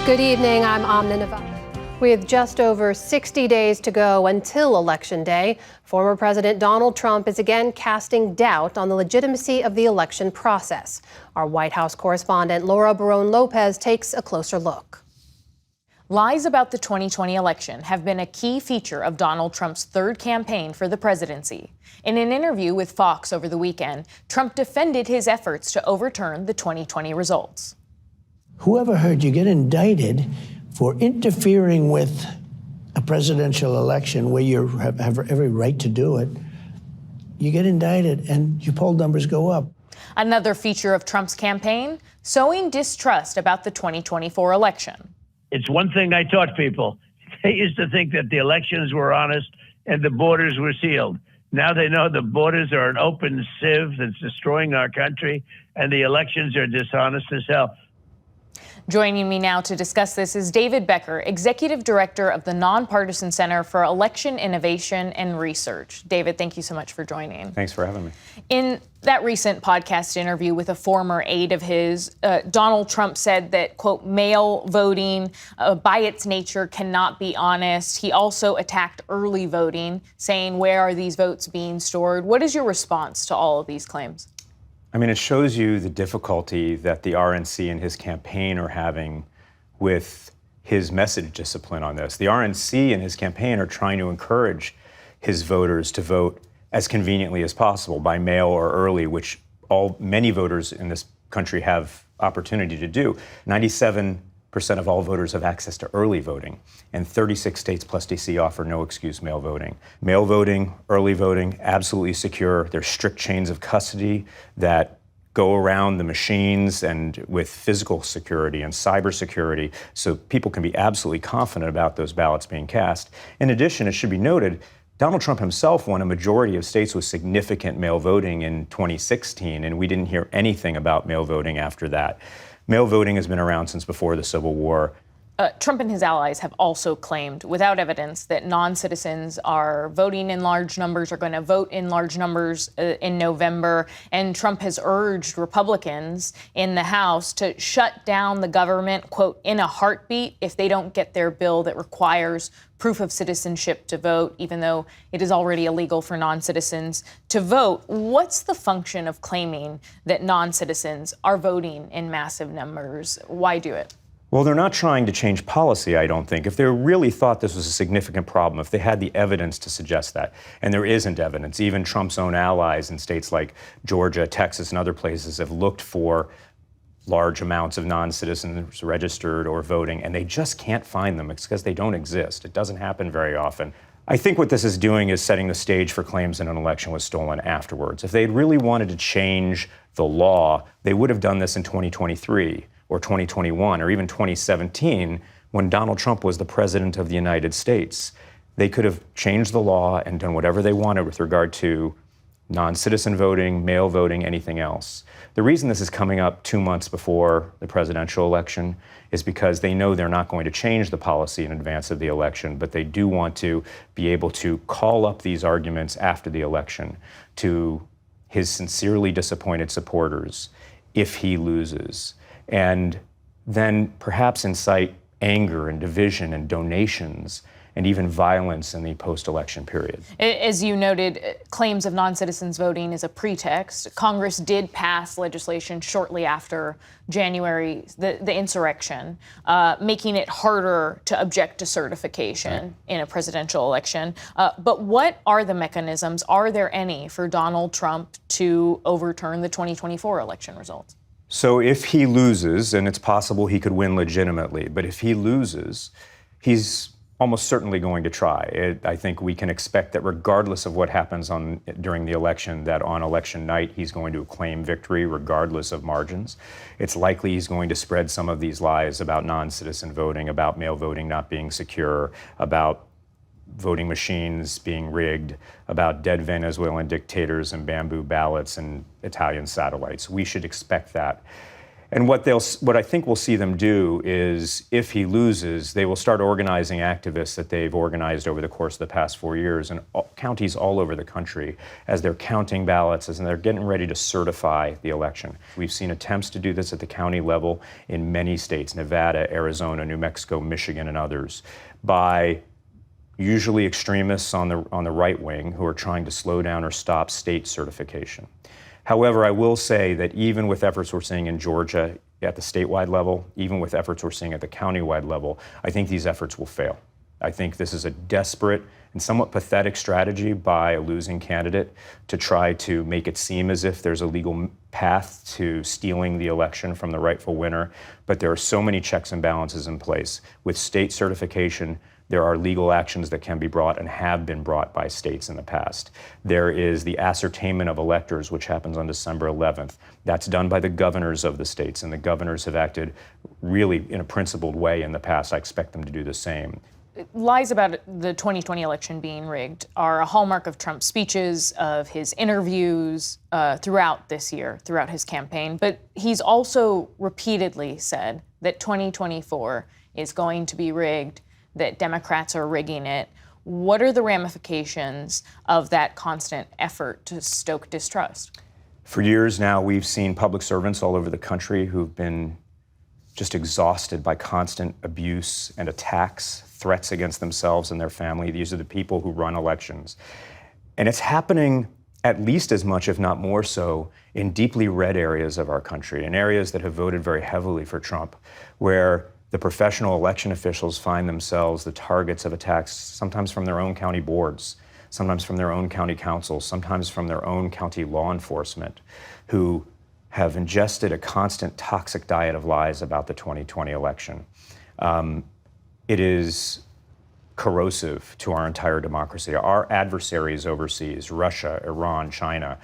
Good evening, I'm Amna Nawaz. With just over 60 days to go until Election Day, former President Donald Trump is again casting doubt on the legitimacy of the election process. Our White House correspondent Laura Barone-Lopez takes a closer look. Lies about the 2020 election have been a key feature of Donald Trump's third campaign for the presidency. In an interview with Fox over the weekend, Trump defended his efforts to overturn the 2020 results. Whoever heard you get indicted for interfering with a presidential election where you have every right to do it, you get indicted and your poll numbers go up. Another feature of Trump's campaign, sowing distrust about the 2024 election. It's one thing I taught people. They used to think that the elections were honest and the borders were sealed. Now they know the borders are an open sieve that's destroying our country and the elections are dishonest as hell. Joining me now to discuss this is David Becker, Executive Director of the Nonpartisan Center for Election Innovation and Research. David, thank you so much for joining. Thanks for having me. In that recent podcast interview with a former aide of his, Donald Trump said that, quote, mail voting by its nature cannot be honest. He also attacked early voting, saying, where are these votes being stored? What is your response to all of these claims? I mean, it shows you the difficulty that the RNC and his campaign are having with his message discipline on this. The RNC and his campaign are trying to encourage his voters to vote as conveniently as possible by mail or early, which many voters in this country have opportunity to do. 97% of all voters have access to early voting, and 36 states plus DC offer no excuse mail voting. Mail voting, early voting, absolutely secure. There's strict chains of custody that go around the machines and with physical security and cyber security, so people can be absolutely confident about those ballots being cast. In addition, it should be noted, Donald Trump himself won a majority of states with significant mail voting in 2016, and we didn't hear anything about mail voting after that. Mail voting has been around since before the Civil War. Trump and his allies have also claimed, without evidence, that non-citizens are voting in large numbers, are going to vote in large numbers in November. And Trump has urged Republicans in the House to shut down the government, quote, in a heartbeat if they don't get their bill that requires proof of citizenship to vote, even though it is already illegal for non-citizens to vote. What's the function of claiming that non-citizens are voting in massive numbers? Why do it? Well, they're not trying to change policy, I don't think. If they really thought this was a significant problem, if they had the evidence to suggest that, and there isn't evidence, even Trump's own allies in states like Georgia, Texas, and other places have looked for large amounts of non-citizens registered or voting, and they just can't find them. It's because they don't exist. It doesn't happen very often. I think what this is doing is setting the stage for claims that an election was stolen afterwards. If they had really wanted to change the law, they would have done this in 2023. Or 2021, or even 2017, when Donald Trump was the president of the United States. They could have changed the law and done whatever they wanted with regard to non-citizen voting, mail voting, anything else. The reason this is coming up 2 months before the presidential election is because they know they're not going to change the policy in advance of the election, but they do want to be able to call up these arguments after the election to his sincerely disappointed supporters if he loses. And then perhaps incite anger and division and donations and even violence in the post-election period. As you noted, claims of non-citizens voting is a pretext. Congress did pass legislation shortly after January, the insurrection, making it harder to object to certification in a presidential election. But what are the mechanisms, are there any, for Donald Trump to overturn the 2024 election results? So if he loses, and it's possible he could win legitimately, but if he loses, he's almost certainly going to try. I think we can expect that regardless of what happens during the election, that on election night he's going to claim victory regardless of margins. It's likely he's going to spread some of these lies about non-citizen voting, about mail voting not being secure, about voting machines being rigged, about dead Venezuelan dictators and bamboo ballots and Italian satellites. We should expect that. And what I think we'll see them do is, if he loses, they will start organizing activists that they've organized over the course of the past 4 years in counties all over the country as they're counting ballots, as they're getting ready to certify the election. We've seen attempts to do this at the county level in many states, Nevada, Arizona, New Mexico, Michigan, and others, by usually extremists on the right wing who are trying to slow down or stop state certification. However, I will say that even with efforts we're seeing in Georgia at the statewide level, even with efforts we're seeing at the countywide level, I think these efforts will fail. I think this is a desperate and somewhat pathetic strategy by a losing candidate to try to make it seem as if there's a legal path to stealing the election from the rightful winner. But there are so many checks and balances in place. With state certification, there are legal actions that can be brought and have been brought by states in the past. There is the ascertainment of electors, which happens on December 11th. That's done by the governors of the states, and the governors have acted really in a principled way in the past. I expect them to do the same. Lies about the 2020 election being rigged are a hallmark of Trump's speeches, of his interviews throughout this year, throughout his campaign. But he's also repeatedly said that 2024 is going to be rigged, that Democrats are rigging it. What are the ramifications of that constant effort to stoke distrust? For years now, we've seen public servants all over the country who've been just exhausted by constant abuse and attacks, threats against themselves and their family. These are the people who run elections. And it's happening at least as much, if not more so, in deeply red areas of our country, in areas that have voted very heavily for Trump, where the professional election officials find themselves the targets of attacks, sometimes from their own county boards, sometimes from their own county councils, sometimes from their own county law enforcement, who have ingested a constant toxic diet of lies about the 2020 election. It is corrosive to our entire democracy. Our adversaries overseas, Russia, Iran, China,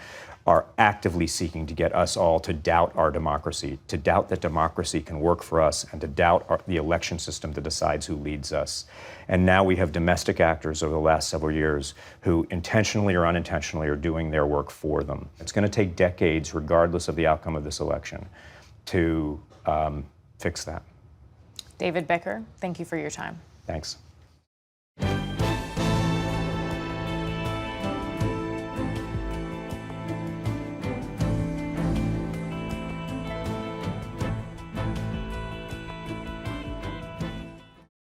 are actively seeking to get us all to doubt our democracy, to doubt that democracy can work for us, and to doubt the election system that decides who leads us. And now we have domestic actors over the last several years who intentionally or unintentionally are doing their work for them. It's going to take decades, regardless of the outcome of this election, to fix that. David Becker, thank you for your time. Thanks.